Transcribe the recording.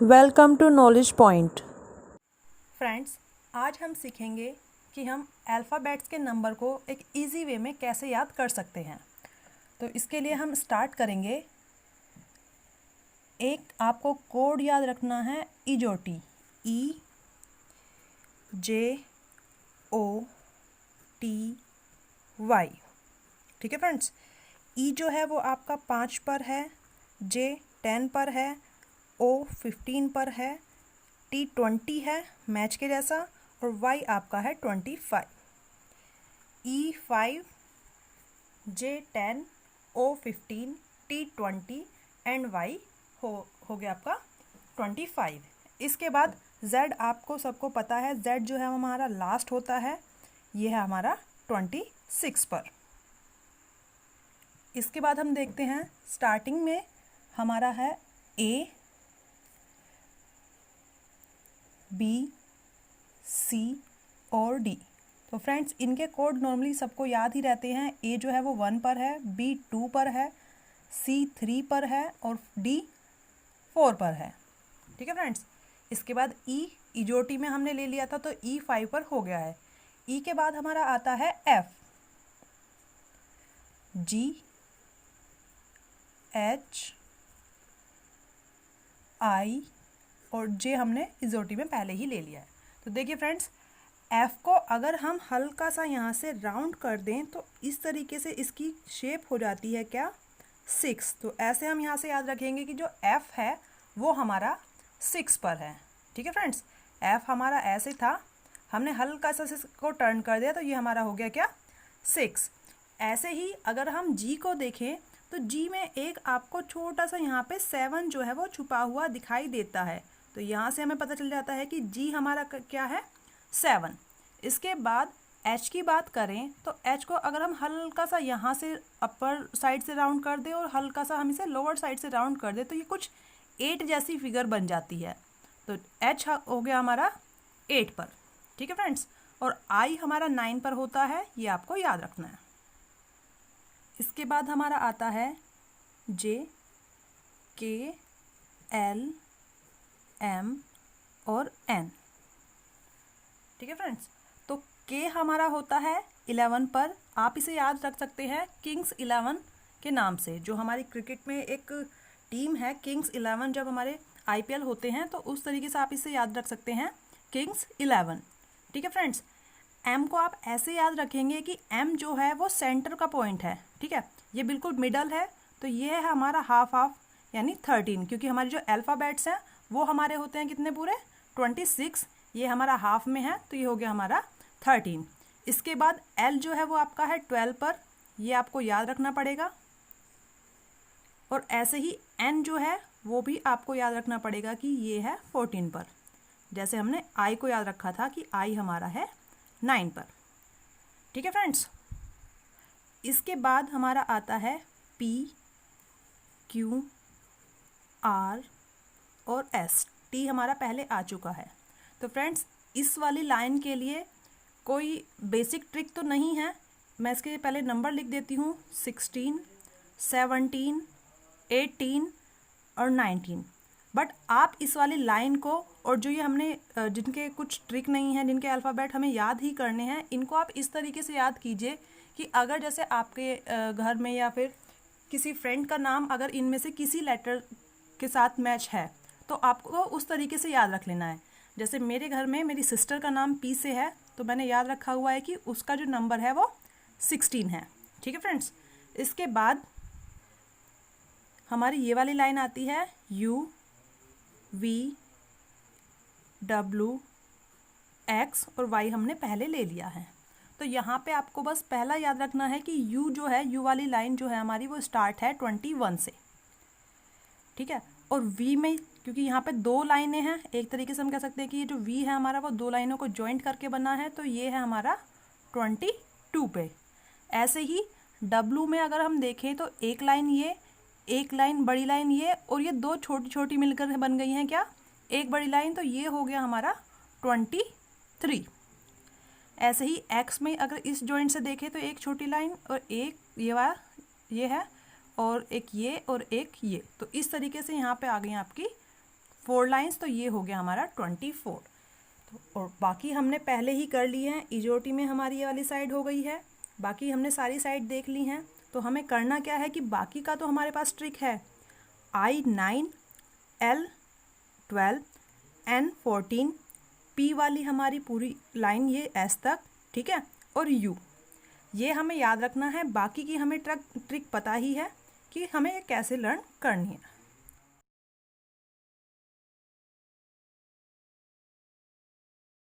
Welcome to knowledge point. Friends, आज हम सीखेंगे कि हम अल्फ़ाबेट्स के नंबर को एक इजी वे में कैसे याद कर सकते हैं। तो इसके लिए हम स्टार्ट करेंगे। एक आपको कोड याद रखना है, इजोटी, EJOTY। ठीक है फ्रेंड्स, ई जो है वो आपका 5 पर है, जे 10 पर है, ओ 15 पर है, टी 20 है मैच के जैसा, और वाई आपका है 25। E5, J10, O15, T20 and Y हो गया आपका 25। इसके बाद Z आपको सबको पता है, Z जो है हमारा लास्ट होता है, ये है हमारा 26 पर। इसके बाद हम देखते हैं स्टार्टिंग में हमारा है A, B, C और D। तो फ्रेंड्स, इनके कोड नॉर्मली सबको याद ही रहते हैं। A जो है वो 1 पर है, B 2 पर है, C 3 पर है और D 4 पर है। ठीक है फ्रेंड्स, इसके बाद E, इजोटी में हमने ले लिया था तो E 5 पर हो गया है। E के बाद हमारा आता है F, G, H, I और J हमने इजोटी में पहले ही ले लिया है। तो देखिए फ्रेंड्स, F को अगर हम हल्का सा यहाँ से राउंड कर दें तो इस तरीके से इसकी शेप हो जाती है क्या, 6। तो ऐसे हम यहाँ से याद रखेंगे कि जो F है वो हमारा 6 पर है। ठीक है फ्रेंड्स, F हमारा ऐसे था, हमने हल्का सा इसको टर्न कर दिया तो ये हमारा हो गया क्या, 6। ऐसे ही अगर हम G को देखें तो G में एक आपको छोटा सा यहाँ पे 7 जो है वो छुपा हुआ दिखाई देता है। तो यहाँ से हमें पता चल जाता है कि G हमारा क्या है, 7। इसके बाद H की बात करें तो H को अगर हम हल्का सा यहाँ से अपर साइड से राउंड कर दें और हल्का सा हम इसे लोअर साइड से राउंड कर दें तो ये कुछ 8 जैसी फिगर बन जाती है। तो H हो गया हमारा 8 पर। ठीक है फ्रेंड्स, और I हमारा 9 पर होता है, ये आपको याद रखना है। इसके बाद हमारा आता है J, K, L, M और N। ठीक है फ्रेंड्स, तो K हमारा होता है 11 पर। आप इसे याद रख सकते हैं किंग्स 11 के नाम से। जो हमारी क्रिकेट में एक टीम है किंग्स 11, जब हमारे IPL होते हैं तो उस तरीके से आप इसे याद रख सकते हैं, किंग्स 11। ठीक है फ्रेंड्स, M को आप ऐसे याद रखेंगे कि M जो है वो सेंटर का पॉइंट है। ठीक है, ये बिल्कुल मिडल है, तो ये है हमारा हाफ हाफ यानी 13, क्योंकि हमारे जो अल्फ़ाबेट्स हैं वो हमारे होते हैं कितने पूरे, 26। ये हमारा हाफ में है तो ये हो गया हमारा 13। इसके बाद L जो है वो आपका है 12 पर, ये आपको याद रखना पड़ेगा। और ऐसे ही N जो है वो भी आपको याद रखना पड़ेगा कि ये है 14 पर, जैसे हमने I को याद रखा था कि I हमारा है 9 पर। ठीक है फ्रेंड्स, इसके बाद हमारा आता है P, Q, R और S। T हमारा पहले आ चुका है। तो फ्रेंड्स, इस वाली लाइन के लिए कोई बेसिक ट्रिक तो नहीं है। मैं इसके पहले नंबर लिख देती हूँ, 16, 17, 18 और 19। बट आप इस वाली लाइन को, और जो ये हमने जिनके कुछ ट्रिक नहीं है, जिनके अल्फ़ाबेट हमें याद ही करने हैं, इनको आप इस तरीके से याद कीजिए कि अगर जैसे आपके घर में या फिर किसी फ्रेंड का नाम अगर इनमें से किसी लेटर के साथ मैच है तो आपको उस तरीके से याद रख लेना है। जैसे मेरे घर में मेरी सिस्टर का नाम P से है तो मैंने याद रखा हुआ है कि उसका जो नंबर है वो 16 है। ठीक है फ्रेंड्स, इसके बाद हमारी ये वाली लाइन आती है U, V, W, X और Y हमने पहले ले लिया है। तो यहाँ पे आपको बस पहला याद रखना है कि U जो है, U वाली लाइन जो है हमारी वो स्टार्ट है 21 से। ठीक है, और V में क्योंकि यहाँ पे 2 लाइनें हैं, एक तरीके से हम कह सकते हैं कि ये जो V है हमारा वो 2 लाइनों को जॉइंट करके बना है, तो ये है हमारा 22 पे। ऐसे ही W में अगर हम देखें तो एक लाइन ये, एक लाइन बड़ी लाइन ये, और ये 2 छोटी छोटी मिलकर बन गई हैं क्या, एक बड़ी लाइन। तो ये हो गया हमारा 23। ऐसे ही X में अगर इस जॉइंट से देखें तो एक छोटी लाइन और एक ये है, और एक ये और एक ये। तो इस तरीके से यहाँ पे आ गई आपकी 4 लाइंस, तो ये हो गया हमारा 24। तो और बाकी हमने पहले ही कर लिए हैं। इजोटी में हमारी ये वाली साइड हो गई है, बाकी हमने सारी साइड देख ली हैं। तो हमें करना क्या है कि बाकी का तो हमारे पास ट्रिक है, I 9, L 12, N 14, P वाली हमारी पूरी लाइन ये S तक, ठीक है, और U, ये हमें याद रखना है। बाकी की हमें ट्रिक पता ही है कि हमें कैसे लर्न करनी है।